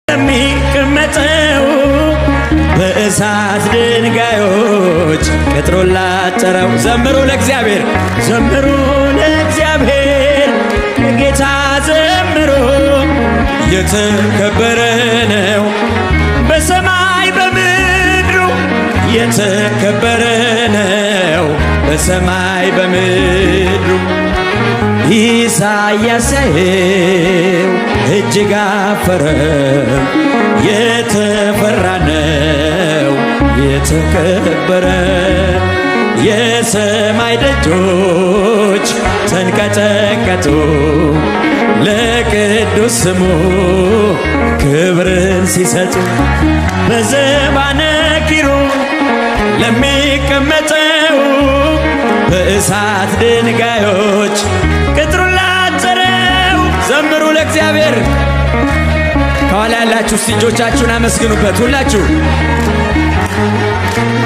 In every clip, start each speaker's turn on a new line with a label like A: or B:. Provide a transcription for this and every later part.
A: የሚቀመጠው በእሳት ድንጋዮች ቅጥሩን ላጠረው ዘምሩ ለእግዚአብሔር፣ ዘምሩ ለእግዚአብሔር ጌታ ዘምሩ። የተከበረ ነው በሰማይ በምድሩ፣ የተከበረ ነው በሰማይ በምድሩ። ኢሳይያስ ያየው እጅግ አፈረ፣ የተፈራ ነው የተከበረ። የሰማይ ደጆች ተንቀጠቀጡ ለቅዱስ ስሙ ክብርን ሲሰጡ። በዘባነ ኪሩብ ለሚቀመጠው በእሳት ድንጋዮች ቅጥሩን ላጠረው ዘምሩ ለእግዚአብሔር። ከኋላ ያላችሁ እስቲ እጆቻችሁን አመስግኑበት። ሁላችሁ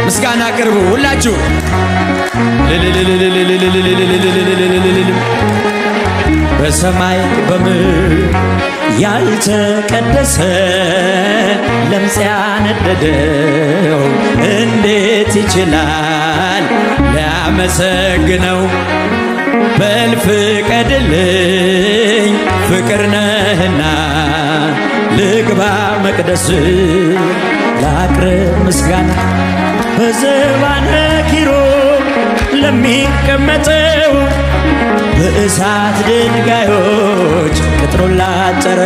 A: ምስጋና አቅርቡ። ሁላችሁ በሰማይ በምድር ያልተቀደሰ ለምጽ ያነደደው እንዴት ይችላል ሊያመሰግነው? በል ፍቀድልኝ ፍቅር ነህና ልግባ መቅደስ ላቅርብ ምስጋና። በዘባነ ኪሩብ ለሚቀመጠው በእሳት ድንጋዮች ቅጥሩን ላጠረ